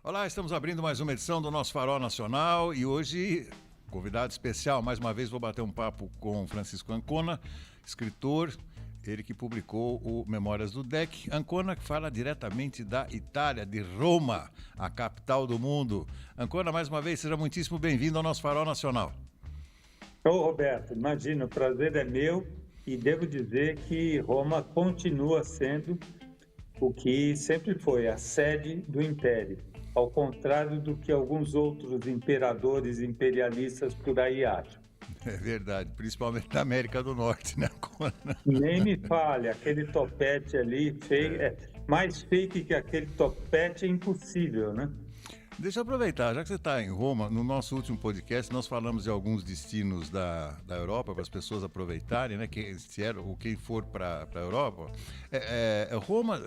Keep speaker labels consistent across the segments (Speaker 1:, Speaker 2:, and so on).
Speaker 1: Olá, estamos abrindo mais uma edição do nosso Farol Nacional e hoje, convidado especial, mais uma vez vou bater um papo com Francisco Ancona, escritor, ele que publicou o Memórias do DEC. Ancona que fala diretamente da Itália, de Roma, a capital do mundo. Ancona, mais uma vez, seja muitíssimo bem-vindo ao nosso Farol Nacional.
Speaker 2: Ô Roberto, imagina, o prazer é meu e devo dizer que Roma continua sendo o que sempre foi, a sede do Império, ao contrário do que alguns outros imperadores imperialistas por aí acham.
Speaker 1: É verdade, principalmente na América do Norte, né, Ancona?
Speaker 2: Nem me fale, aquele topete ali, mais fake que aquele topete é impossível, né?
Speaker 1: Deixa eu aproveitar, já que você está em Roma, no nosso último podcast nós falamos de alguns destinos da Europa para as pessoas aproveitarem, né? Quem for para a Europa. Roma,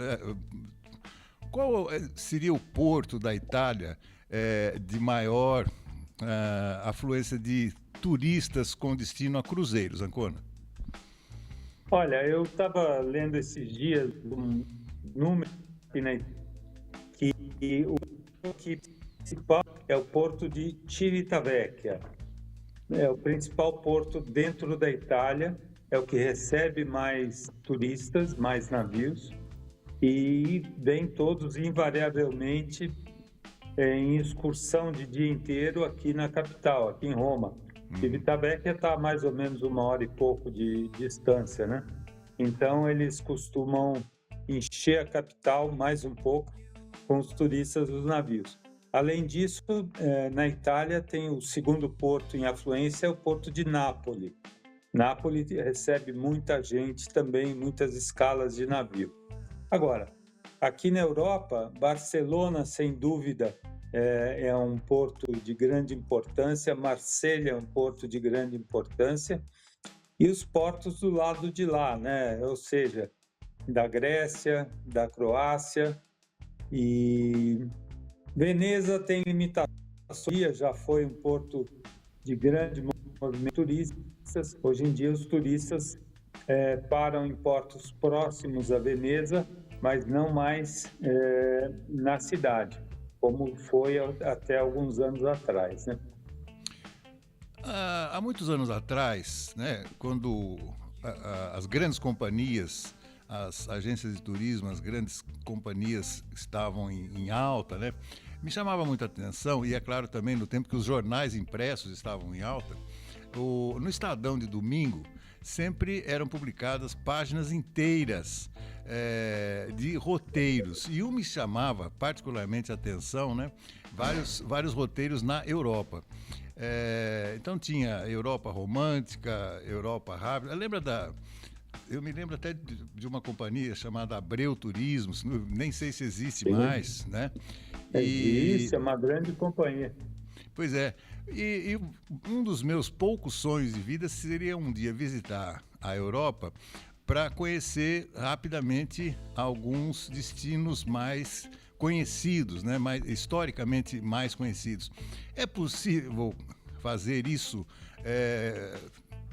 Speaker 1: qual seria o porto da Itália de maior afluência de turistas com destino a cruzeiros, Ancona?
Speaker 2: Olha, eu estava lendo esses dias um número que o principal é o porto de Civitavecchia. É o principal porto dentro da Itália, é o que recebe mais turistas, mais navios, e vêm todos invariavelmente em excursão de dia inteiro aqui na capital, aqui em Roma. Civitavecchia está a mais ou menos 1 hora e pouco de distância, né? Então eles costumam encher a capital mais um pouco com os turistas dos navios. Além disso, na Itália tem o segundo porto em afluência, é o porto de Nápoles. Nápoles recebe muita gente também, muitas escalas de navio. Agora, aqui na Europa, Barcelona, sem dúvida, é um porto de grande importância, Marselha é um porto de grande importância, e os portos do lado de lá, né? Ou seja, da Grécia, da Croácia, e Veneza tem limitações, já foi um porto de grande movimento de turistas. Hoje em dia os turistas param em portos próximos a Veneza, mas não mais na cidade, como foi até alguns anos atrás, né?
Speaker 1: Há muitos anos atrás, né, quando as grandes companhias, as agências de turismo, as grandes companhias estavam em alta, né? Me chamava muita atenção, e é claro também no tempo que os jornais impressos estavam em alta, no Estadão de domingo sempre eram publicadas páginas inteiras de roteiros, e me chamava particularmente a atenção, né? Vários roteiros na Europa. Então tinha Europa romântica, Europa rápida. Eu me lembro até de uma companhia chamada Abreu Turismo, nem sei se existe mais, né?
Speaker 2: Existe, é uma grande companhia.
Speaker 1: Pois é, e um dos meus poucos sonhos de vida seria um dia visitar a Europa para conhecer rapidamente alguns destinos mais conhecidos, né? Historicamente mais conhecidos. É possível fazer isso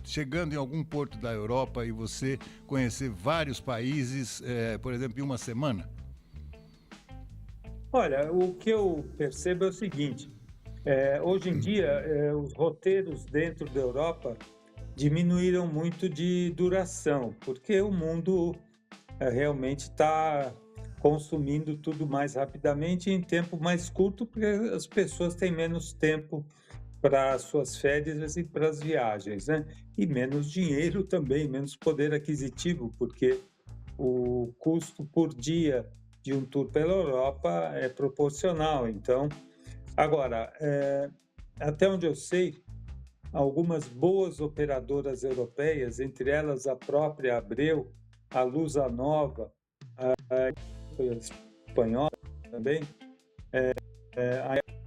Speaker 1: chegando em algum porto da Europa e você conhecer vários países, por exemplo, em uma semana?
Speaker 2: Olha, o que eu percebo é o seguinte, hoje em dia os roteiros dentro da Europa diminuíram muito de duração, porque o mundo realmente está consumindo tudo mais rapidamente em tempo mais curto, porque as pessoas têm menos tempo para suas férias e para as viagens, né? E menos dinheiro também, menos poder aquisitivo, porque o custo por dia de um tour pela Europa é proporcional. Então, agora, até onde eu sei, algumas boas operadoras europeias, entre elas a própria Abreu, a Lusa Nova, a espanhola também,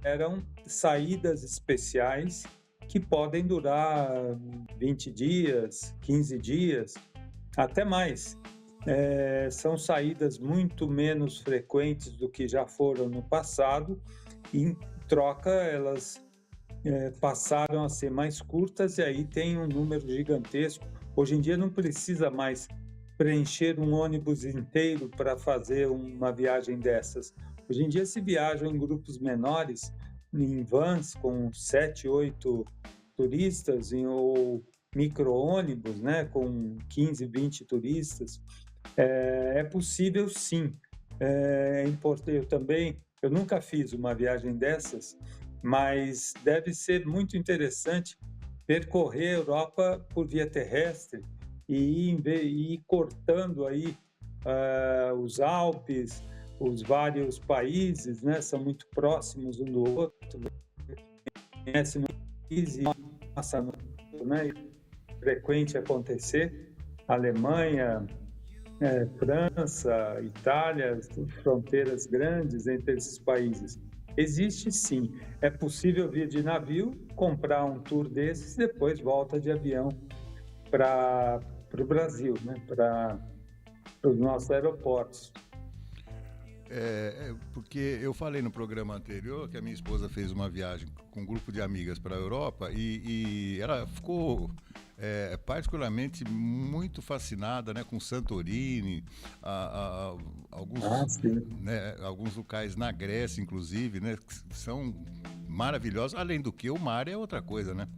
Speaker 2: eram saídas especiais que podem durar 20 dias, 15 dias, até mais. São saídas muito menos frequentes do que já foram no passado, e em troca elas passaram a ser mais curtas, e aí tem um número gigantesco. Hoje em dia não precisa mais preencher um ônibus inteiro para fazer uma viagem dessas. Hoje em dia se viaja em grupos menores, em vans com 7, 8 turistas, ou micro-ônibus, né, com 15, 20 turistas. É possível, sim. É importante, eu nunca fiz uma viagem dessas, mas deve ser muito interessante percorrer a Europa por via terrestre e ir cortando aí os Alpes, os vários países, né? São muito próximos um do outro, conhece muito país e passa muito, né? É frequente acontecer. Alemanha, França, Itália, fronteiras grandes entre esses países. Existe sim, é possível vir de navio, comprar um tour desses e depois volta de avião para o Brasil, né? Para os nossos aeroportos.
Speaker 1: Porque eu falei no programa anterior que a minha esposa fez uma viagem com um grupo de amigas para a Europa e ela ficou particularmente muito fascinada, né, com Santorini, alguns locais na Grécia, inclusive, né, que são maravilhosos, além do que o mar é outra coisa, né?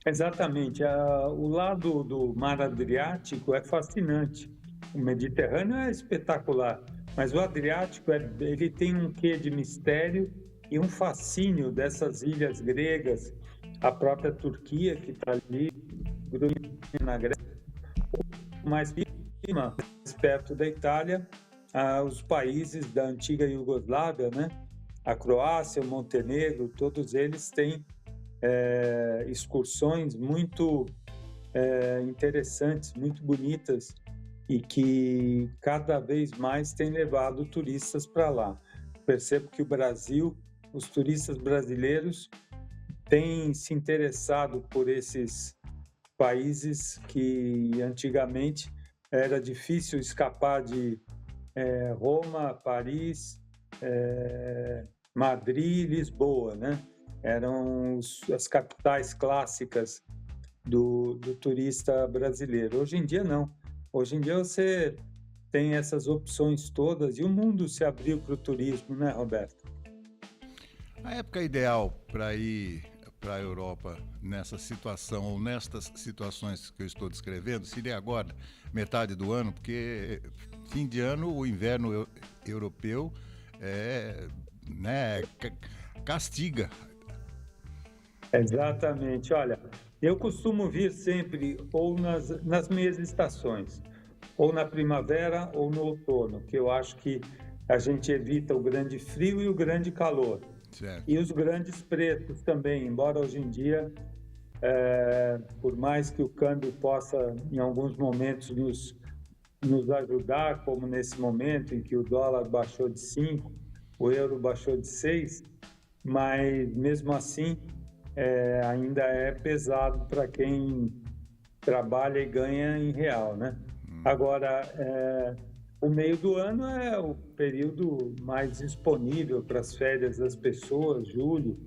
Speaker 2: Exatamente. O lado do Mar Adriático é fascinante. O Mediterrâneo é espetacular, mas o Adriático ele tem um quê de mistério e um fascínio dessas ilhas gregas, a própria Turquia que está ali, na Grécia, mais perto da Itália, os países da antiga Iugoslávia, né? A Croácia, o Montenegro, todos eles têm excursões muito interessantes, muito bonitas e que cada vez mais têm levado turistas para lá. Percebo que o Brasil, os turistas brasileiros têm se interessado por esses países que antigamente era difícil escapar de Roma, Paris, Madrid, Lisboa, né? Eram as capitais clássicas do turista brasileiro. Hoje em dia, não. Hoje em dia, você tem essas opções todas e o mundo se abriu para o turismo, né, Roberto?
Speaker 1: A época ideal para ir para a Europa nessa situação ou nestas situações que eu estou descrevendo seria agora, metade do ano, porque fim de ano, o inverno europeu castiga.
Speaker 2: Exatamente. Olha, eu costumo vir sempre ou nas meias estações, ou na primavera ou no outono, que eu acho que a gente evita o grande frio e o grande calor.
Speaker 1: Certo.
Speaker 2: E os grandes preços também, embora hoje em dia, por mais que o câmbio possa, em alguns momentos, nos ajudar, como nesse momento em que o dólar baixou de 5, o euro baixou de 6, mas mesmo assim ainda é pesado para quem trabalha e ganha em real, né? Agora, o meio do ano é o período mais disponível para as férias das pessoas, julho,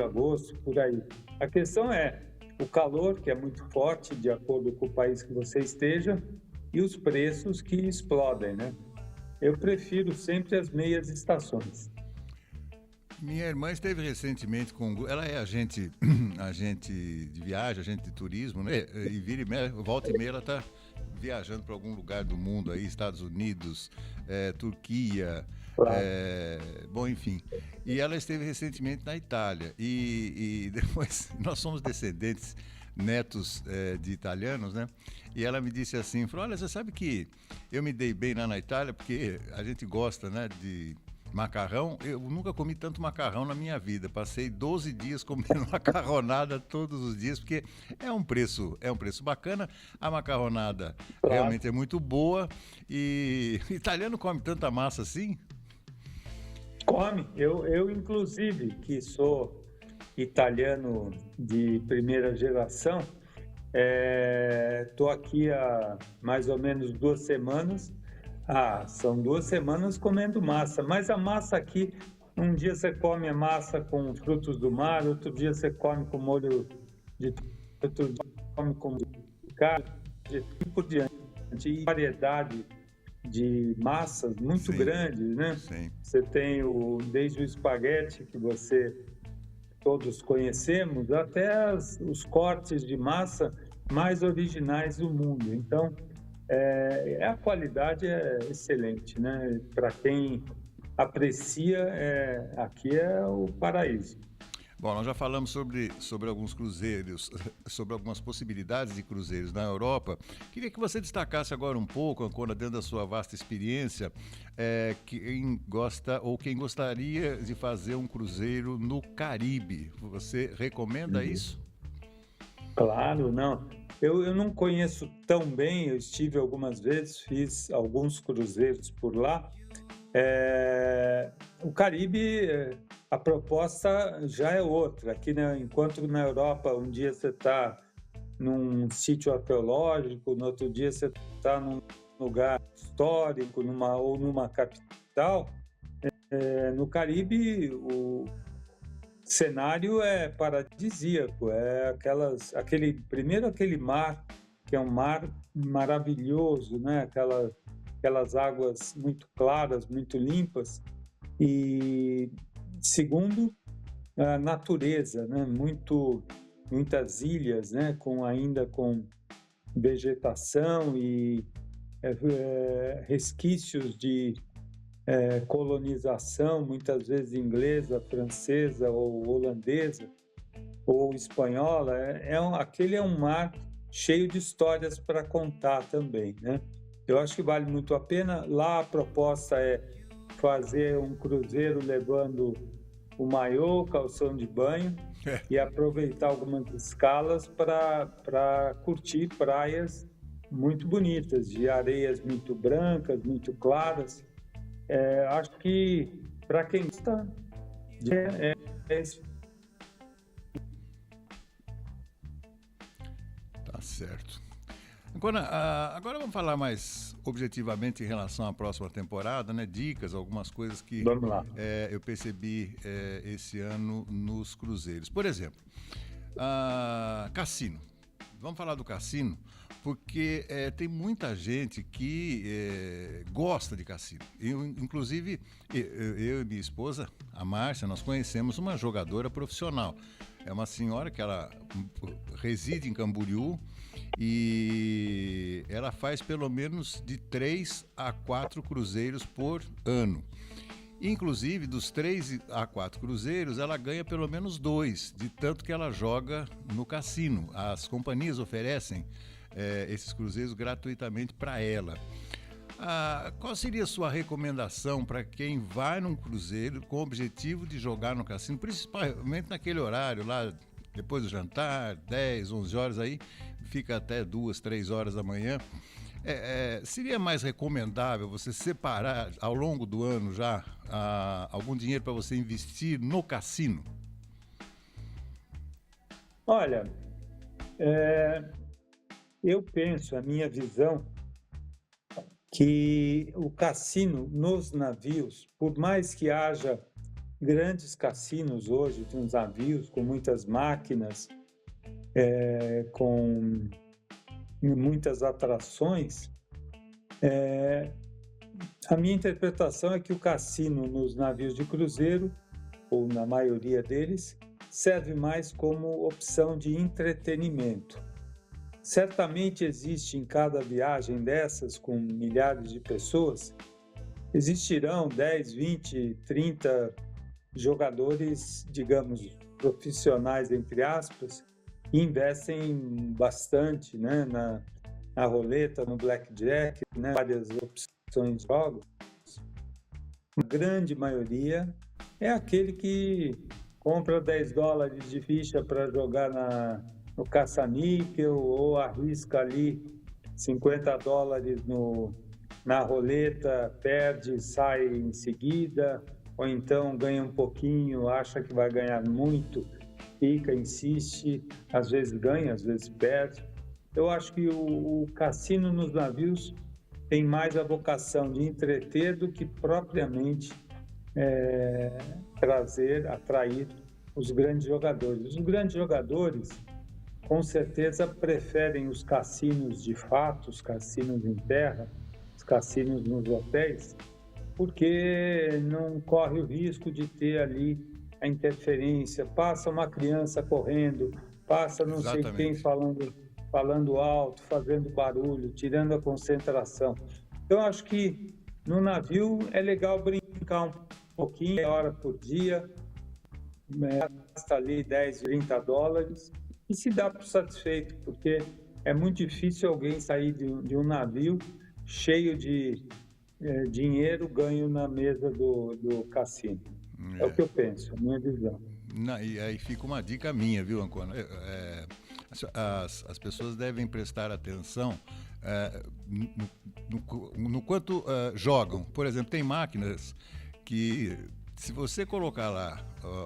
Speaker 2: agosto, por aí. A questão é o calor, que é muito forte, de acordo com o país que você esteja, e os preços que explodem, né? Eu prefiro sempre as meias estações.
Speaker 1: Minha irmã esteve recentemente com... Ela é agente de viagem, agente de turismo, né? E volta e meia ela está viajando para algum lugar do mundo aí, Estados Unidos, Turquia,
Speaker 2: Claro.
Speaker 1: Bom, enfim. E ela esteve recentemente na Itália. E depois, nós somos descendentes, netos de italianos, né? E ela me disse assim, falou, olha, você sabe que eu me dei bem lá na Itália, porque a gente gosta, né, de macarrão. Eu nunca comi tanto macarrão na minha vida. Passei 12 dias comendo macarronada todos os dias, porque é um preço bacana. A macarronada realmente é muito boa. E o italiano come tanta massa assim?
Speaker 2: Come. Eu inclusive, que sou italiano de primeira geração, estou aqui há mais ou menos 2 semanas. São 2 semanas comendo massa, mas a massa aqui, um dia você come a massa com frutos do mar, outro dia você come com molho de outro dia come com carne, e por diante. E variedade de massas muito
Speaker 1: Sim,
Speaker 2: grandes, né?
Speaker 1: sim.
Speaker 2: Você tem desde o espaguete, que todos conhecemos, até os cortes de massa mais originais do mundo. Então, a qualidade é excelente, né? Para quem aprecia, aqui é o paraíso.
Speaker 1: Bom, nós já falamos sobre alguns cruzeiros, sobre algumas possibilidades de cruzeiros na Europa. Queria que você destacasse agora um pouco, Ancona, dentro da sua vasta experiência, quem gosta ou quem gostaria de fazer um cruzeiro no Caribe. Você recomenda isso?
Speaker 2: Claro, não. Eu não conheço tão bem, eu estive algumas vezes, fiz alguns cruzeiros por lá. O Caribe, a proposta já é outra. Aqui, né, enquanto na Europa, um dia você está num sítio arqueológico, no outro dia você está num lugar histórico, ou numa capital, no Caribe o cenário é paradisíaco, aquele mar que é um mar maravilhoso, né? Aquelas águas muito claras, muito limpas e segundo a natureza, né? Muitas ilhas, né? Ainda com vegetação e resquícios de colonização, muitas vezes inglesa, francesa ou holandesa ou espanhola. Aquele é um mar cheio de histórias para contar também, né? Eu acho que vale muito a pena. Lá a proposta é fazer um cruzeiro levando o maiô, calção de banho e aproveitar algumas escalas para curtir praias muito bonitas, de areias muito brancas, muito claras. Acho que para quem está
Speaker 1: Tá certo. Agora vamos falar mais objetivamente em relação à próxima temporada, né? Dicas, algumas coisas que
Speaker 2: Vamos lá.
Speaker 1: Eu percebi esse ano nos cruzeiros. Por exemplo, cassino. Vamos falar do cassino, porque tem muita gente que gosta de cassino. Inclusive, eu e minha esposa, a Márcia, nós conhecemos uma jogadora profissional. É uma senhora que ela reside em Camboriú e ela faz pelo menos de 3 a 4 cruzeiros por ano. Inclusive, dos 3 a 4 cruzeiros, ela ganha pelo menos 2, de tanto que ela joga no cassino. As companhias oferecem esses cruzeiros gratuitamente para ela. Qual seria a sua recomendação para quem vai num cruzeiro com o objetivo de jogar no cassino, principalmente naquele horário lá, depois do jantar, 10, 11 horas aí, fica até 2, 3 horas da manhã? Seria mais recomendável você separar ao longo do ano já algum dinheiro para você investir no cassino?
Speaker 2: Olha, eu penso, a minha visão, que o cassino nos navios, por mais que haja grandes cassinos hoje, nos navios, com muitas máquinas, com muitas atrações, a minha interpretação é que o cassino nos navios de cruzeiro, ou na maioria deles, serve mais como opção de entretenimento. Certamente existe em cada viagem dessas, com milhares de pessoas, existirão 10, 20, 30 jogadores, digamos, profissionais, entre aspas, que investem bastante, né, na roleta, no blackjack, né, várias opções de jogos. A grande maioria é aquele que compra $10 de ficha para jogar no caça-níquel ou arrisca ali $50 na roleta, perde, sai em seguida, ou então ganha um pouquinho, acha que vai ganhar muito, fica, insiste, às vezes ganha, às vezes perde. Eu acho que o cassino nos navios tem mais a vocação de entreter do que propriamente atrair os grandes jogadores. Os grandes jogadores, com certeza, preferem os cassinos de fato, os cassinos em terra, os cassinos nos hotéis, porque não corre o risco de ter ali a interferência. Passa uma criança correndo, passa não sei quem
Speaker 1: Exatamente.
Speaker 2: falando alto, fazendo barulho, tirando a concentração. Então, acho que no navio é legal brincar um pouquinho, meia hora por dia, gasta ali 10, 30 dólares e se dá por satisfeito, porque é muito difícil alguém sair de um navio cheio de dinheiro ganho na mesa do cassino. É o
Speaker 1: É.
Speaker 2: que eu penso, a minha visão.
Speaker 1: E aí fica uma dica minha, viu, Ancona? As pessoas devem prestar atenção no quanto jogam. Por exemplo, tem máquinas que, se você colocar lá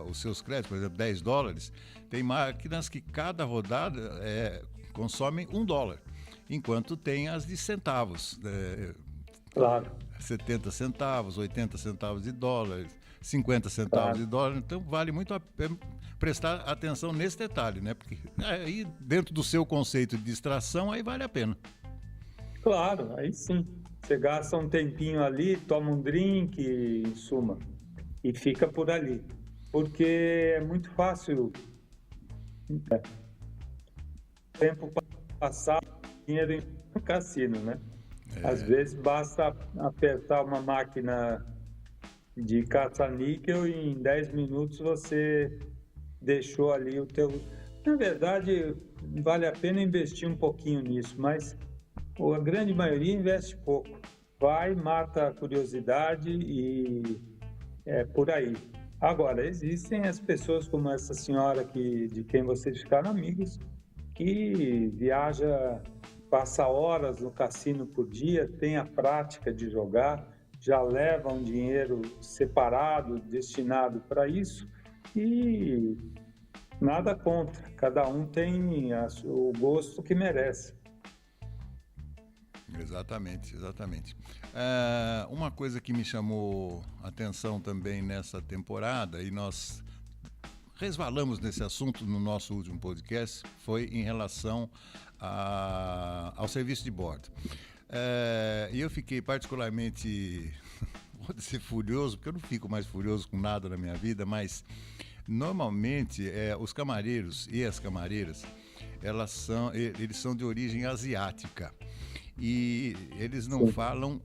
Speaker 1: os seus créditos, por exemplo, 10 dólares, tem máquinas que cada rodada consomem $1, enquanto tem as de centavos.
Speaker 2: Claro,
Speaker 1: 70 centavos, 80 centavos de dólar, 50 centavos
Speaker 2: claro,
Speaker 1: de dólar. Então vale muito a pena prestar atenção nesse detalhe, né? Porque aí dentro do seu conceito de distração, aí vale a pena.
Speaker 2: claro, aí sim. Você gasta um tempinho ali, toma um drink, em suma, e fica por ali. Porque é muito fácil o tempo passar, dinheiro em cassino, né? Às vezes basta apertar uma máquina de caça-níquel e em 10 minutos você deixou ali o teu... Na verdade, vale a pena investir um pouquinho nisso, mas a grande maioria investe pouco. Vai, mata a curiosidade e é por aí. Agora, existem as pessoas como essa senhora de quem vocês ficaram amigos, que viaja, passa horas no cassino por dia, tem a prática de jogar, já leva um dinheiro separado, destinado para isso, e nada contra, cada um tem o gosto que merece.
Speaker 1: Exatamente, exatamente. Uma coisa que me chamou atenção também nessa temporada, e nós resvalamos nesse assunto no nosso último podcast, foi em relação ao serviço de bordo. E eu fiquei particularmente, pode ser furioso, porque eu não fico mais furioso com nada na minha vida, mas normalmente os camareiros e as camareiras, eles são de origem asiática. E eles não falam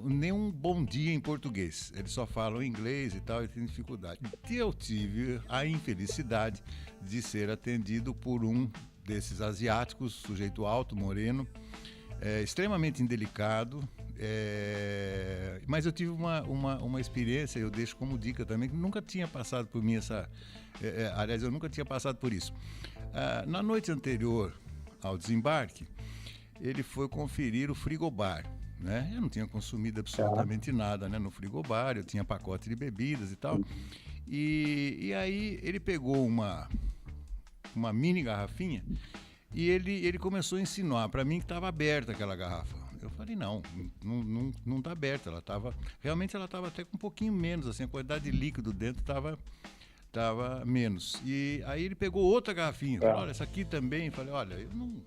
Speaker 1: nenhum bom dia em português. Eles só falam inglês e tal, e tem dificuldade. E eu tive a infelicidade de ser atendido por um desses asiáticos, sujeito alto, moreno, extremamente indelicado. Mas eu tive uma experiência, eu deixo como dica também, que nunca tinha passado por mim aliás, eu nunca tinha passado por isso. Na noite anterior ao desembarque, ele foi conferir o frigobar, né? Eu não tinha consumido absolutamente nada, né, no frigobar, eu tinha pacote de bebidas e tal. E aí ele pegou uma mini garrafinha e ele começou a insinuar para mim que estava aberta aquela garrafa. Eu falei, não está aberta, realmente ela estava até com um pouquinho menos, assim, a quantidade de líquido dentro estava menos. E aí ele pegou outra garrafinha, falou, olha, essa aqui também. Eu falei, olha, eu não...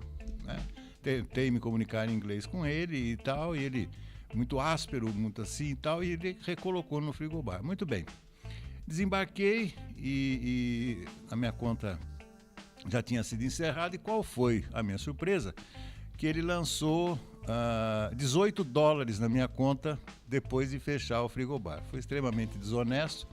Speaker 1: Né? Tentei me comunicar em inglês com ele e tal, e ele, muito áspero, muito assim e tal, e ele recolocou no frigobar. Muito bem. Desembarquei e a minha conta já tinha sido encerrada, e qual foi a minha surpresa? Que ele lançou $18 na minha conta depois de fechar o frigobar. Foi extremamente desonesto,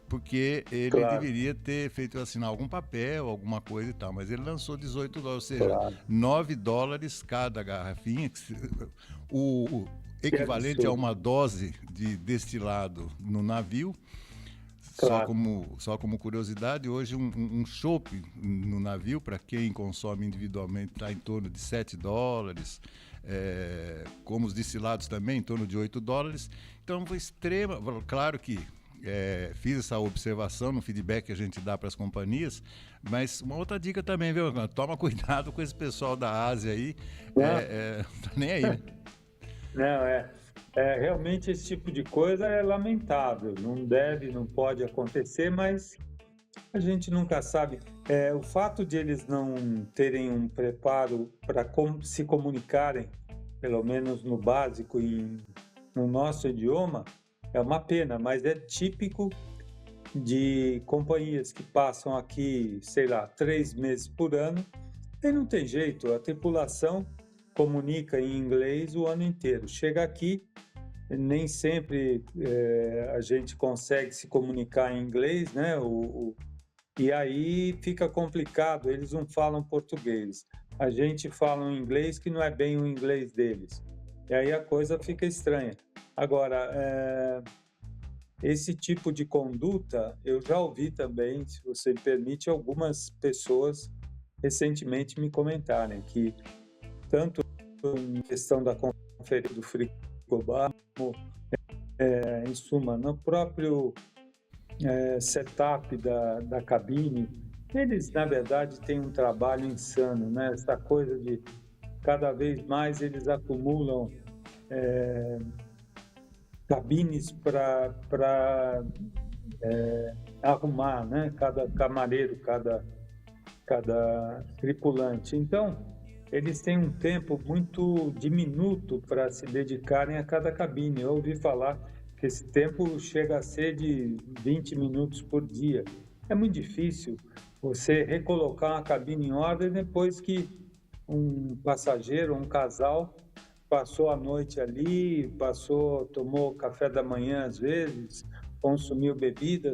Speaker 1: porque ele deveria ter feito eu assinar algum papel, alguma coisa e tal, mas ele lançou $18, ou seja, $9 cada garrafinha, o equivalente a uma dose de destilado no navio. Só como curiosidade, hoje um chopp no navio, para quem consome individualmente, está em torno de $7, como os destilados também, em torno de $8. Então foi claro que fiz essa observação no feedback que a gente dá para as companhias, mas uma outra dica também, viu? Toma cuidado com esse pessoal da Ásia aí, não tá nem aí, né?
Speaker 2: Não, realmente esse tipo de coisa é lamentável, não pode acontecer, mas a gente nunca sabe. O fato de eles não terem um preparo para se comunicarem pelo menos no básico, no nosso idioma, é uma pena, mas é típico de companhias que passam aqui, sei lá, 3 meses por ano, e não tem jeito, a tripulação comunica em inglês o ano inteiro. Chega aqui, nem sempre a gente consegue se comunicar em inglês, né? E aí fica complicado, eles não falam português. A gente fala um inglês que não é bem o inglês deles. E aí a coisa fica estranha. Agora, esse tipo de conduta, eu já ouvi também, se você me permite, algumas pessoas recentemente me comentarem que tanto em questão da conferência do frigobar, como, em suma, no próprio setup da cabine, eles, na verdade, têm um trabalho insano, né? Essa coisa de cada vez mais eles acumulam cabines para arrumar, né? Cada camareiro, cada tripulante. Então, eles têm um tempo muito diminuto para se dedicarem a cada cabine. Eu ouvi falar que esse tempo chega a ser de 20 minutos por dia. É muito difícil você recolocar uma cabine em ordem depois que um passageiro, um casal, passou a noite ali, tomou café da manhã às vezes, consumiu bebida.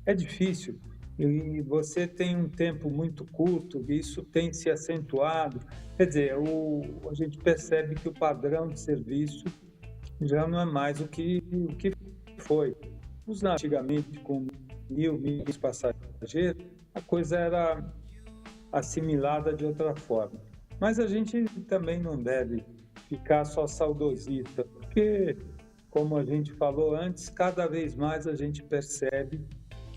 Speaker 2: É difícil. E você tem um tempo muito curto, e isso tem se acentuado. Quer dizer, a gente percebe que o padrão de serviço já não é mais o que foi. Antigamente, com 1.000 passageiros, a coisa era assimilada de outra forma. Mas a gente também não deve ficar só saudosista, porque, como a gente falou antes, cada vez mais a gente percebe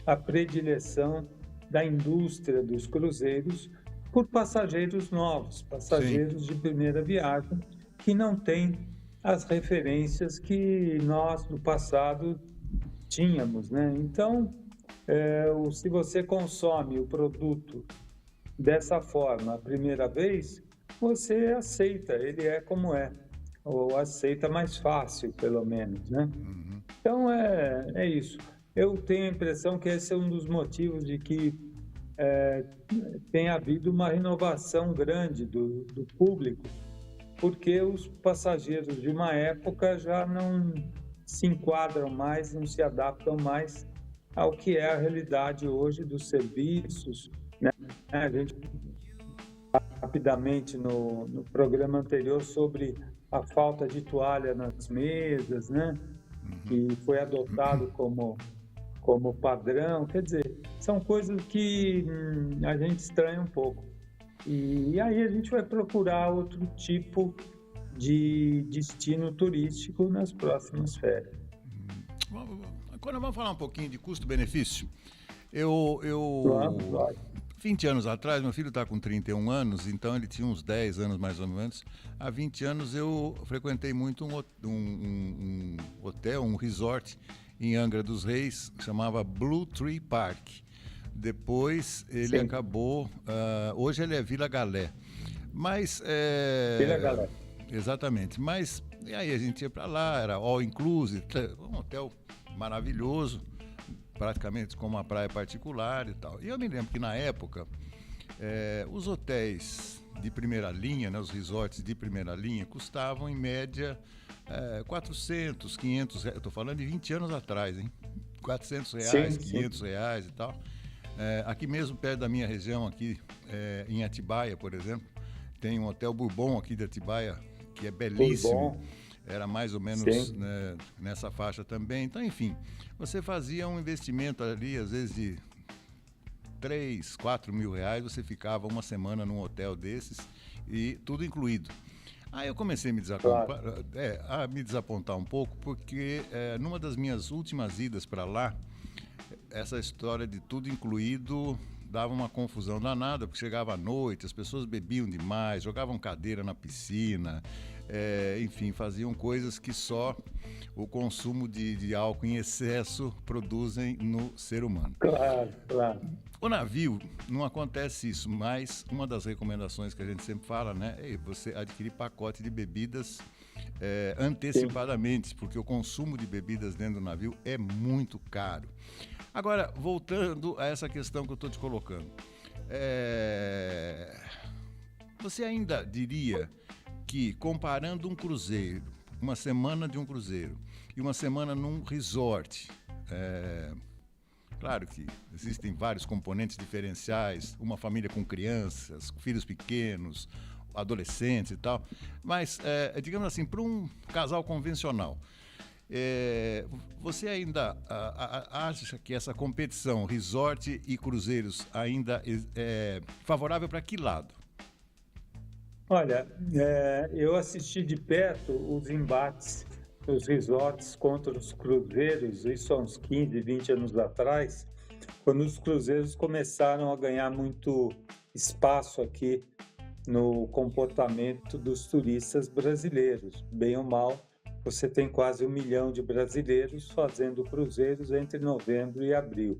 Speaker 2: a predileção da indústria dos cruzeiros por passageiros novos, passageiros Sim. de primeira viagem, que não têm as referências que nós, no passado, tínhamos, né? Então, se você consome o produto dessa forma a primeira vez, você aceita, ele é como é, ou aceita mais fácil, pelo menos, né? Uhum. Então, é isso. Eu tenho a impressão que esse é um dos motivos de que tem havido uma renovação grande do público, porque os passageiros de uma época já não se enquadram mais, não se adaptam mais ao que é a realidade hoje dos serviços, né? A gente rapidamente no programa anterior sobre a falta de toalha nas mesas, né? Que foi adotado como padrão. Quer dizer, são coisas que a gente estranha um pouco. E aí a gente vai procurar outro tipo de destino turístico nas próximas férias.
Speaker 1: Agora vamos falar um pouquinho de custo-benefício.
Speaker 2: Claro.
Speaker 1: 20 anos atrás, meu filho está com 31 anos, então ele tinha uns 10 anos mais ou menos. Há 20 anos eu frequentei muito um hotel, um resort em Angra dos Reis, chamava Blue Tree Park. Depois ele Sim. acabou, hoje ele é Vila Galé. Mas
Speaker 2: Vila Galé.
Speaker 1: Exatamente, mas e aí a gente ia para lá, era all inclusive, um hotel maravilhoso, praticamente com uma praia particular e tal. E eu me lembro que na época os hotéis de primeira linha, né, os resorts de primeira linha, custavam em média 400, 500 reais. Estou falando de 20 anos atrás, hein? 400 reais, sim, 500 sim. reais e tal. Aqui mesmo, perto da minha região, aqui em Atibaia, por exemplo, tem um hotel Bourbon aqui de Atibaia, que é belíssimo. Bourbon. Era mais ou menos né, nessa faixa também. Então, enfim, você fazia um investimento ali, às vezes de 3, 4 mil reais, você ficava uma semana num hotel desses e tudo incluído. Aí eu comecei a me desapontar um pouco, porque numa das minhas últimas idas para lá, essa história de tudo incluído dava uma confusão danada, porque chegava à noite, as pessoas bebiam demais, jogavam cadeira na piscina, enfim, faziam coisas que só o consumo de álcool em excesso produzem no ser humano.
Speaker 2: Claro.
Speaker 1: O navio não acontece isso, mas uma das recomendações que a gente sempre fala, né, é você adquirir pacote de bebidas antecipadamente, porque o consumo de bebidas dentro do navio é muito caro. Agora, voltando a essa questão que eu estou te colocando, você ainda diria que comparando um cruzeiro, uma semana de um cruzeiro e uma semana num resort, claro que existem vários componentes diferenciais, uma família com crianças, filhos pequenos, adolescentes e tal, mas, digamos assim, para um casal convencional, você ainda acha que essa competição resort e cruzeiros ainda é favorável para que lado?
Speaker 2: Olha, eu assisti de perto os embates dos resorts contra os cruzeiros, isso há uns 15, 20 anos atrás, quando os cruzeiros começaram a ganhar muito espaço aqui no comportamento dos turistas brasileiros. Bem ou mal, você tem quase 1 milhão de brasileiros fazendo cruzeiros entre novembro e abril.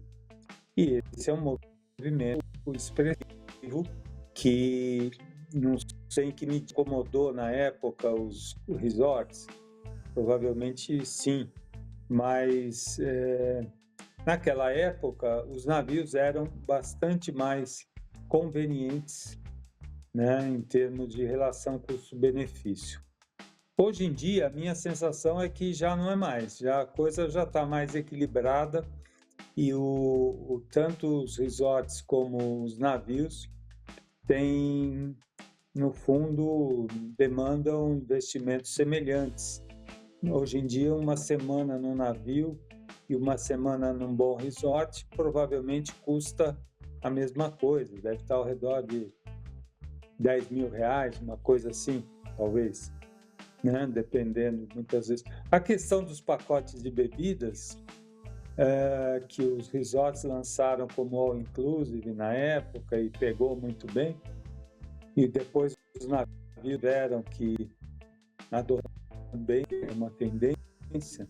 Speaker 2: E esse é um movimento expressivo que não sei que me incomodou na época os resorts, provavelmente sim, mas naquela época os navios eram bastante mais convenientes, né, em termos de relação custo-benefício. Hoje em dia, a minha sensação é que já não é mais, já a coisa já está mais equilibrada e tanto os resorts como os navios têm, no fundo, demandam investimentos semelhantes. Hoje em dia, uma semana no navio e uma semana num bom resort provavelmente custa a mesma coisa, deve estar ao redor de R$10 mil, uma coisa assim, talvez, né? Dependendo, muitas vezes. A questão dos pacotes de bebidas, que os resorts lançaram como all-inclusive na época e pegou muito bem, e depois os navios deram que adoraram bem, é uma tendência.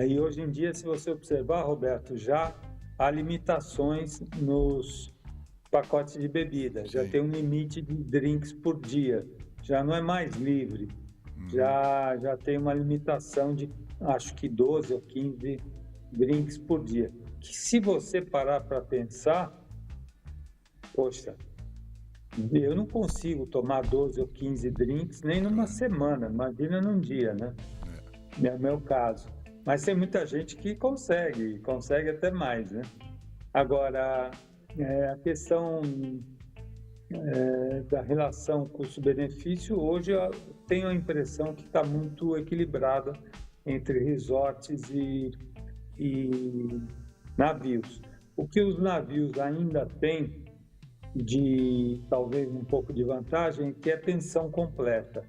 Speaker 2: E hoje em dia, se você observar, Roberto, já há limitações nos pacotes de bebida, já tem um limite de drinks por dia, já não é mais livre, já tem uma limitação de, acho que 12 ou 15 drinks por dia, que se você parar para pensar, poxa, eu não consigo tomar 12 ou 15 drinks nem numa semana, imagina num dia, né? É o meu caso. Mas tem muita gente que consegue até mais, né? Agora, a questão da relação custo-benefício, hoje eu tenho a impressão que está muito equilibrada entre resorts e navios. O que os navios ainda têm de, talvez, um pouco de vantagem, que é a pensão completa.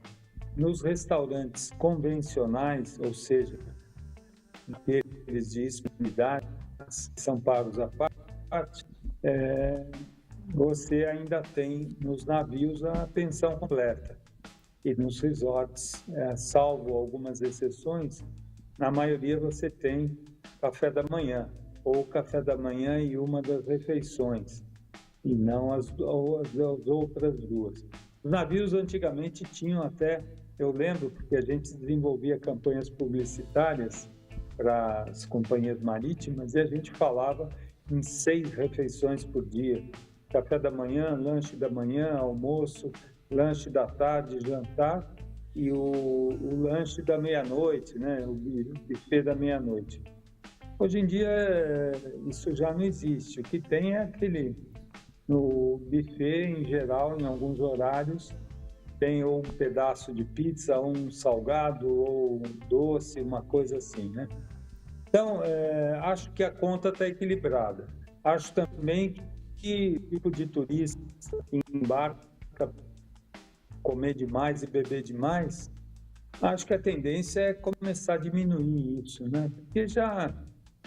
Speaker 2: Nos restaurantes convencionais, ou seja, aqueles de exclusividade, que são pagos à parte, você ainda tem nos navios a pensão completa. E nos resorts, salvo algumas exceções, na maioria você tem café da manhã, ou café da manhã e uma das refeições, e não as outras duas. Os navios antigamente tinham até, eu lembro, porque a gente desenvolvia campanhas publicitárias para as companhias marítimas e a gente falava em 6 refeições por dia. Café da manhã, lanche da manhã, almoço, lanche da tarde, jantar e o lanche da meia-noite, né? O buffet da meia-noite. Hoje em dia isso já não existe. O que tem é no buffet, em geral, em alguns horários, tem ou um pedaço de pizza, ou um salgado, ou um doce, uma coisa assim, né? Então, acho que a conta está equilibrada. Acho também que o tipo de turista que embarca comer demais e beber demais, acho que a tendência é começar a diminuir isso, né? Porque já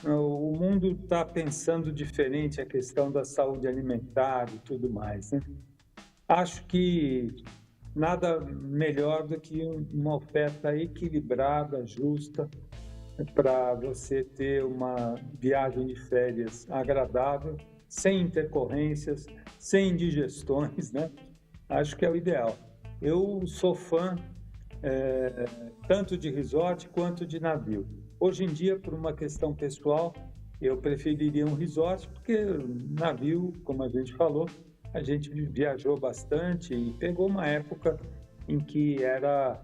Speaker 2: o mundo está pensando diferente a questão da saúde alimentar e tudo mais, né? Acho que nada melhor do que uma oferta equilibrada, justa, para você ter uma viagem de férias agradável, sem intercorrências, sem indigestões, né? Acho que é o ideal. Eu sou fã tanto de resort quanto de navio. Hoje em dia, por uma questão pessoal, eu preferiria um resort, porque navio, como a gente falou, a gente viajou bastante e pegou uma época em que era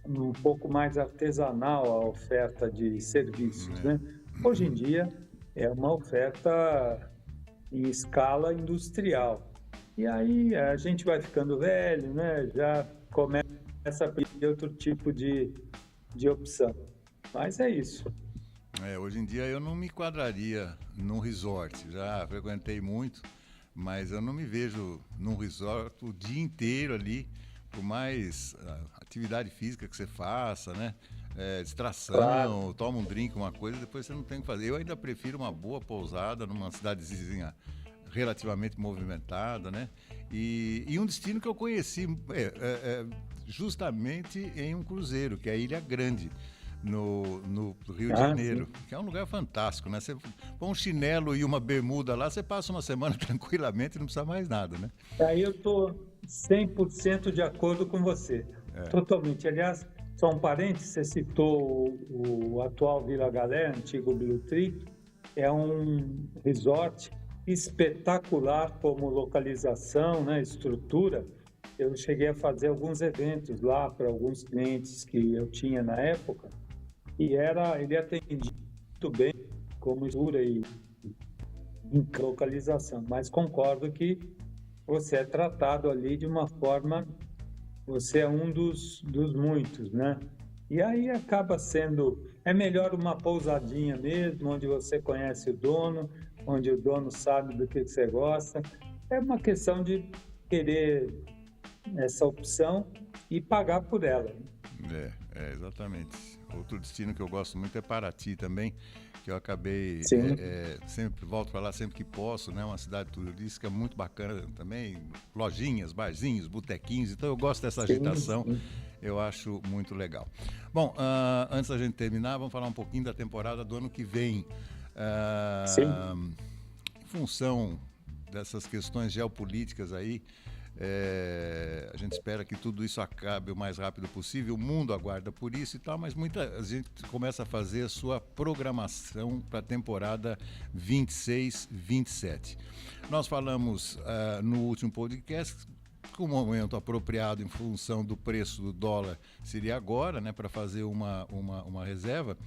Speaker 2: um pouco mais artesanal a oferta de serviços, né? Hoje em dia é uma oferta em escala industrial. E aí a gente vai ficando velho, né? Já começa a pedir outro tipo de opção. Mas é isso.
Speaker 1: Hoje em dia eu não me enquadraria num resort. Já frequentei muito, mas eu não me vejo num resort o dia inteiro ali, por mais atividade física que você faça, né? Distração,
Speaker 2: Claro.
Speaker 1: toma um drink, uma coisa, depois você não tem o que fazer. Eu ainda prefiro uma boa pousada numa cidadezinha relativamente movimentada, né? E um destino que eu conheci justamente em um cruzeiro, que é a Ilha Grande, no Rio de Janeiro,
Speaker 2: Sim.
Speaker 1: que é um lugar fantástico, né? Você põe um chinelo e uma bermuda lá, você passa uma semana tranquilamente e não precisa mais nada, né?
Speaker 2: Aí eu estou 100% de acordo com você. Totalmente. Aliás, só um parênteses, você citou o atual Vila Galé, antigo Blue Tree, é um resort espetacular como localização, né, estrutura. Eu cheguei a fazer alguns eventos lá para alguns clientes que eu tinha na época e ele atendia muito bem como estrutura e localização, mas concordo que você é tratado ali de uma forma, você é um dos muitos, né? E aí acaba sendo, é melhor uma pousadinha mesmo, onde você conhece o dono, onde o dono sabe do que você gosta. É uma questão de querer essa opção e pagar por ela.
Speaker 1: Exatamente. Outro destino que eu gosto muito é Paraty também, que eu acabei,
Speaker 2: Sim,
Speaker 1: sempre volto para lá sempre que posso, né? Uma cidade turística muito bacana também, lojinhas, barzinhos, botequinhos, então eu gosto dessa
Speaker 2: sim,
Speaker 1: agitação,
Speaker 2: sim.
Speaker 1: eu acho muito legal. Bom, antes da gente terminar, vamos falar um pouquinho da temporada do ano que vem.
Speaker 2: Sim.
Speaker 1: Em função dessas questões geopolíticas aí, a gente espera que tudo isso acabe o mais rápido possível, o mundo aguarda por isso e tal, mas muita gente começa a fazer a sua programação para a temporada 26-27. Nós falamos no último podcast que o momento apropriado em função do preço do dólar seria agora, né, para fazer uma reserva.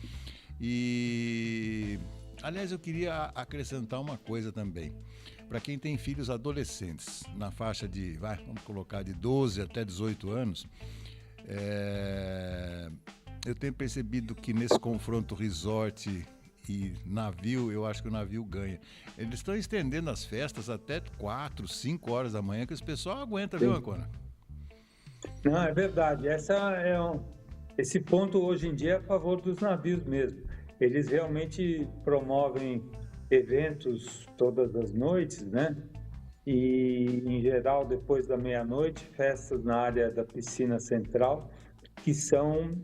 Speaker 1: E, aliás, eu queria acrescentar uma coisa também. Para quem tem filhos adolescentes, na faixa de, vamos colocar, de 12 até 18 anos, eu tenho percebido que nesse confronto resort e navio, eu acho que o navio ganha. Eles estão estendendo as festas até 4, 5 horas da manhã, que esse pessoal aguenta, viu, Ancona?
Speaker 2: Não, é verdade. Esse ponto hoje em dia é a favor dos navios mesmo. Eles realmente promovem eventos todas as noites, né? E, em geral, depois da meia-noite, festas na área da piscina central, que são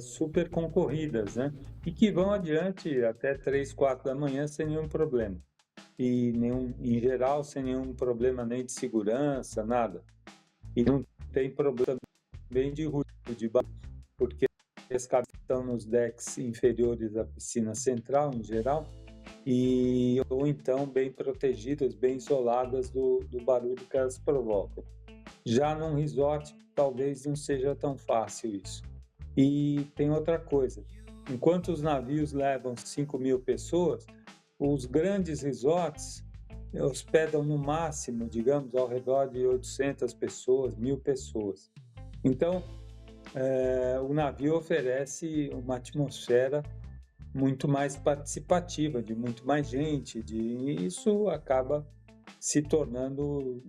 Speaker 2: super concorridas, né? E que vão adiante até 3, 4 da manhã sem nenhum problema. E, em geral, sem nenhum problema nem de segurança, nada. E não tem problema também de ruído, de barulho, porque as cabines estão nos decks inferiores da piscina central, em geral, ou então bem protegidas, bem isoladas do barulho que elas provocam. Já num resort, talvez não seja tão fácil isso. E tem outra coisa, enquanto os navios levam 5.000 pessoas, os grandes resorts hospedam no máximo, digamos, ao redor de 800 pessoas, 1.000 pessoas. Então, o navio oferece uma atmosfera muito mais participativa, de muito mais gente, e isso acaba se tornando,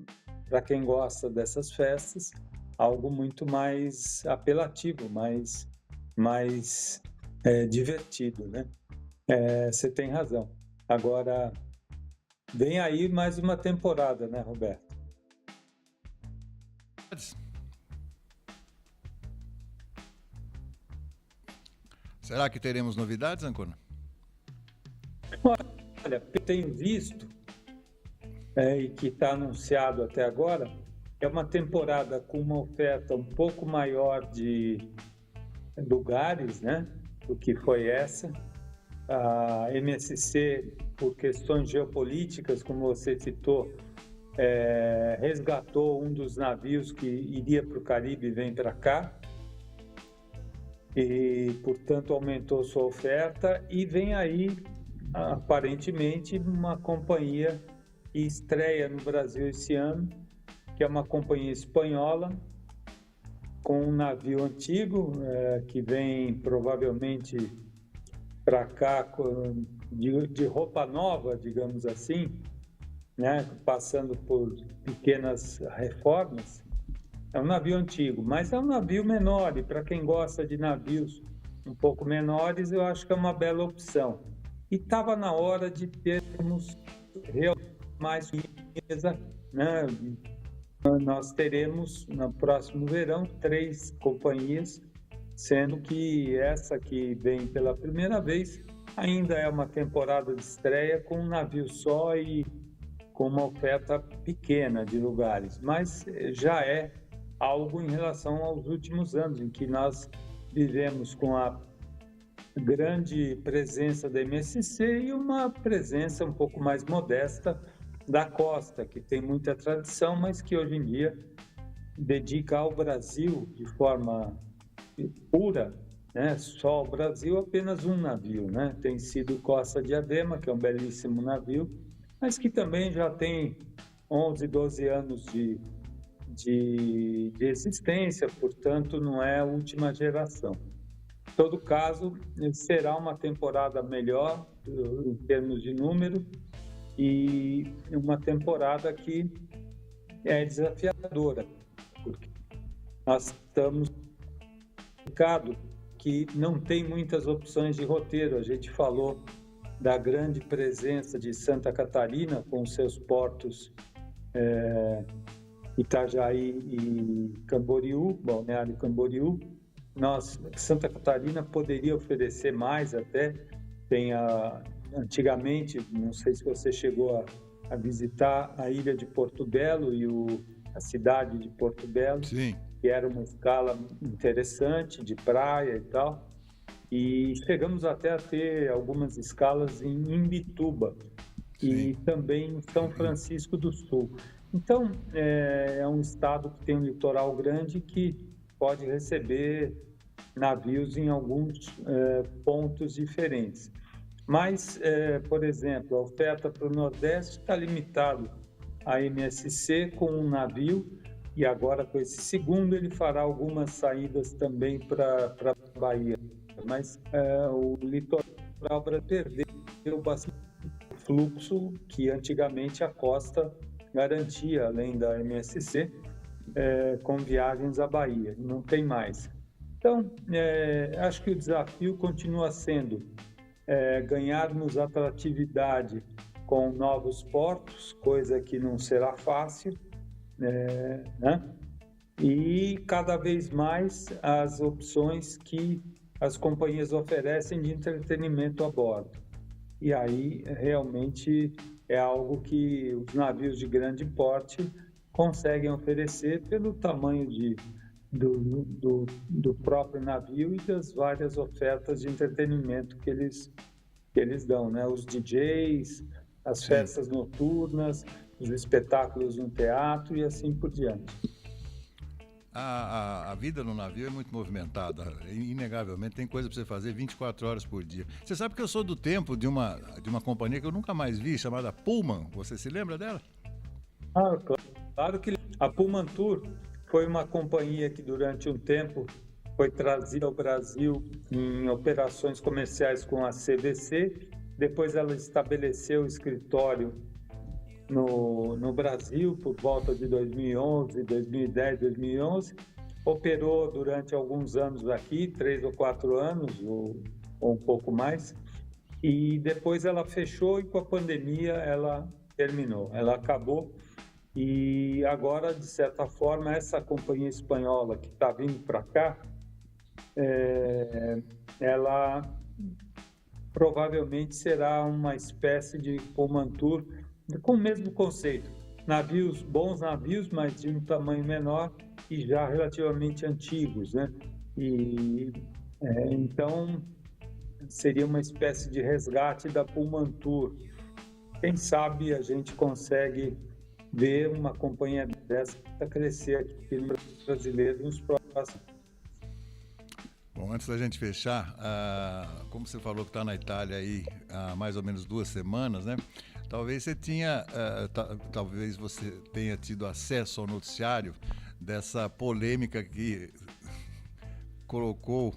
Speaker 2: para quem gosta dessas festas, algo muito mais apelativo, mais divertido, né? Você tem razão. Agora, vem aí mais uma temporada, né, Roberto?
Speaker 1: Será que teremos novidades, Ancona?
Speaker 2: Olha, eu tenho visto e que está anunciado até agora, é uma temporada com uma oferta um pouco maior de lugares, né, do que foi essa. A MSC, por questões geopolíticas, como você citou, resgatou um dos navios que iria para o Caribe e vem para cá, e, portanto, aumentou sua oferta, e vem aí, aparentemente, uma companhia que estreia no Brasil esse ano, que é uma companhia espanhola, com um navio antigo, que vem provavelmente para cá de roupa nova, digamos assim, né? Passando por pequenas reformas. É um navio antigo, mas é um navio menor, e para quem gosta de navios um pouco menores, eu acho que é uma bela opção. E estava na hora de termos realmente mais mesa, né? Nós teremos, no próximo verão, 3 companhias, sendo que essa que vem pela primeira vez ainda é uma temporada de estreia com um navio só e com uma oferta pequena de lugares, mas já é algo em relação aos últimos anos, em que nós vivemos com a grande presença da MSC e uma presença um pouco mais modesta da Costa, que tem muita tradição, mas que hoje em dia dedica ao Brasil de forma pura, né? Só ao Brasil apenas um navio, né? Tem sido Costa Diadema, que é um belíssimo navio, mas que também já tem 11, 12 anos de existência, portanto não é a última geração. Em todo caso, será uma temporada melhor em termos de número, e uma temporada que é desafiadora, porque nós estamos no mercado que não tem muitas opções de roteiro. A gente falou da grande presença de Santa Catarina com seus portos Itajaí e Camboriú, Balneário Camboriú. Santa Catarina poderia oferecer mais até. Antigamente, não sei se você chegou a visitar a ilha de Porto Belo e a cidade de Porto Belo.
Speaker 1: Sim.
Speaker 2: Que era uma escala interessante de praia e tal. E chegamos até a ter algumas escalas em Imbituba. Sim. E também em São Francisco do Sul. Então, é um estado que tem um litoral grande que pode receber navios em alguns pontos diferentes. Mas, por exemplo, a oferta para o Nordeste está limitada à MSC com um navio, e agora com esse segundo ele fará algumas saídas também para a Bahia. Mas o litoral brasileiro perdeu bastante fluxo que antigamente a Costa garantia, além da MSC, com viagens à Bahia. Não tem mais. Então, acho que o desafio continua sendo ganharmos atratividade com novos portos, coisa que não será fácil, né? E cada vez mais as opções que as companhias oferecem de entretenimento a bordo. E aí realmente é algo que os navios de grande porte conseguem oferecer pelo tamanho do próprio navio e das várias ofertas de entretenimento que eles dão, né? Os DJs, as festas noturnas, os espetáculos no teatro e assim por diante.
Speaker 1: A vida no navio é muito movimentada, inegavelmente tem coisa para você fazer 24 horas por dia. Você sabe que eu sou do tempo de uma companhia que eu nunca mais vi, chamada Pullman. Você se lembra dela?
Speaker 2: Claro que a Pullman Tour foi uma companhia que durante um tempo foi trazida ao Brasil em operações comerciais com a CVC. Depois ela estabeleceu o escritório no Brasil por volta de 2011, 2010, 2011. Operou durante alguns anos aqui, 3 ou 4 anos, ou um pouco mais. E depois ela fechou e com a pandemia ela terminou, ela acabou. E agora, de certa forma, essa companhia espanhola que está vindo para cá, ela provavelmente será uma espécie de Pullman Tour com o mesmo conceito. Navios, bons navios, mas de um tamanho menor e já relativamente antigos, né? Então, seria uma espécie de resgate da Pullman Tour. Quem sabe a gente consegue ver uma companhia dessa crescer aqui no brasileiro nos próximos.
Speaker 1: Bom, antes da gente fechar, como você falou que está na Itália aí há mais ou menos 2 semanas, né? Talvez você tenha tido acesso ao noticiário dessa polêmica que colocou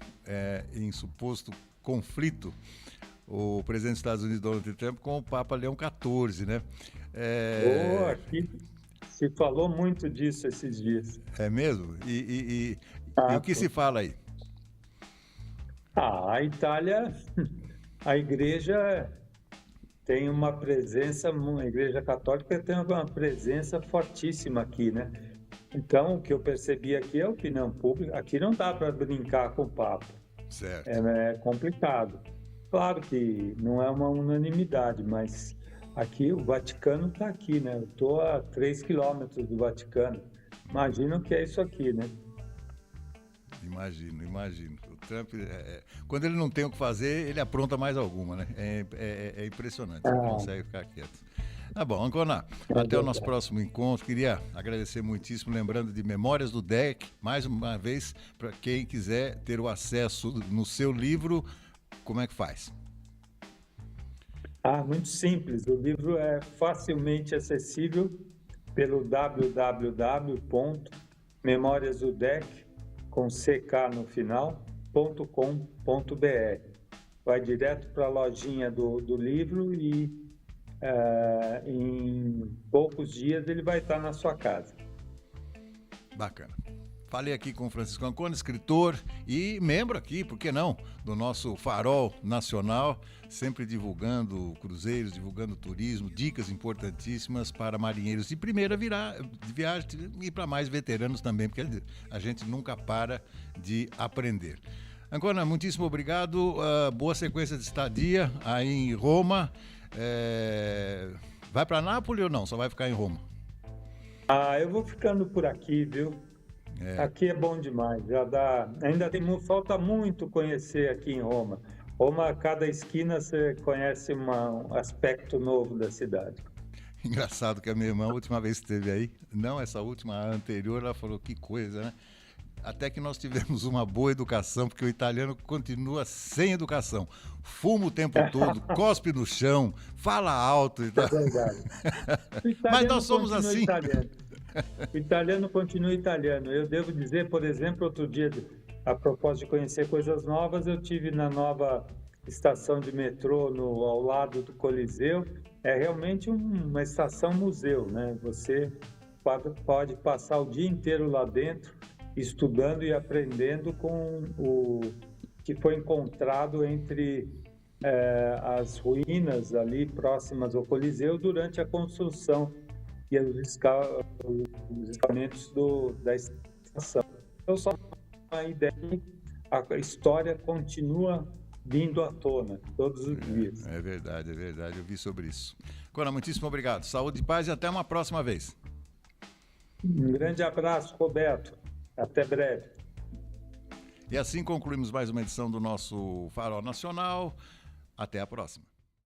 Speaker 1: em suposto conflito o presidente dos Estados Unidos, Donald Trump, com o Papa Leão XIV, né?
Speaker 2: Aqui se falou muito disso esses dias.
Speaker 1: É mesmo? E o que se fala aí?
Speaker 2: A Itália, a igreja tem uma presença, a igreja católica tem uma presença fortíssima aqui, né? Então, o que eu percebi aqui é a opinião pública. Aqui não dá para brincar com o Papa.
Speaker 1: Certo.
Speaker 2: É complicado. Claro que não é uma unanimidade, mas aqui o Vaticano está aqui, né? Eu estou a 3 quilômetros do Vaticano. Imagina o que é isso aqui, né?
Speaker 1: Imagino. O Trump, quando ele não tem o que fazer, ele apronta mais alguma, né? É impressionante, ele consegue ficar quieto. Tá bom, Ancona, até o nosso próximo encontro. Queria agradecer muitíssimo, lembrando de Memórias do DEC, mais uma vez, para quem quiser ter o acesso no seu livro, como é que faz?
Speaker 2: Muito simples, o livro é facilmente acessível pelo www.memoriasudec, com CK no final, .com.br. Vai direto para a lojinha do livro e em poucos dias ele vai estar na sua casa.
Speaker 1: Bacana. Falei aqui com o Francisco Ancona, escritor e membro aqui, por que não, do nosso Farol Nacional, sempre divulgando cruzeiros, divulgando turismo, dicas importantíssimas para marinheiros de primeira viagem e para mais veteranos também, porque a gente nunca para de aprender. Ancona, muitíssimo obrigado, boa sequência de estadia aí em Roma. Vai para Nápoles ou não? Só vai ficar em Roma?
Speaker 2: Eu vou ficando por aqui, viu? Aqui é bom demais. Ainda falta muito conhecer aqui em Roma. Roma, a cada esquina você conhece um aspecto novo da cidade.
Speaker 1: Engraçado que a minha irmã, a última vez que esteve aí, não essa última, a anterior, ela falou que coisa, né? Até que nós tivemos uma boa educação, porque o italiano continua sem educação. Fuma o tempo todo, cospe no chão, fala alto e tal.
Speaker 2: É verdade.
Speaker 1: Mas nós somos assim.
Speaker 2: O italiano continua italiano. Eu devo dizer, por exemplo, outro dia, a propósito de conhecer coisas novas, eu tive na nova estação de metrô ao lado do Coliseu. É realmente uma estação museu, né? Você pode passar o dia inteiro lá dentro, estudando e aprendendo com o que foi encontrado entre as ruínas ali próximas ao Coliseu durante a construção e os escalamentos da estação. Então, só uma ideia, a história continua vindo à tona todos os dias.
Speaker 1: É verdade, eu vi sobre isso. Cona, muitíssimo obrigado. Saúde e paz e até uma próxima vez.
Speaker 2: Um grande abraço, Roberto. Até breve.
Speaker 1: E assim concluímos mais uma edição do nosso Farol Nacional. Até a próxima.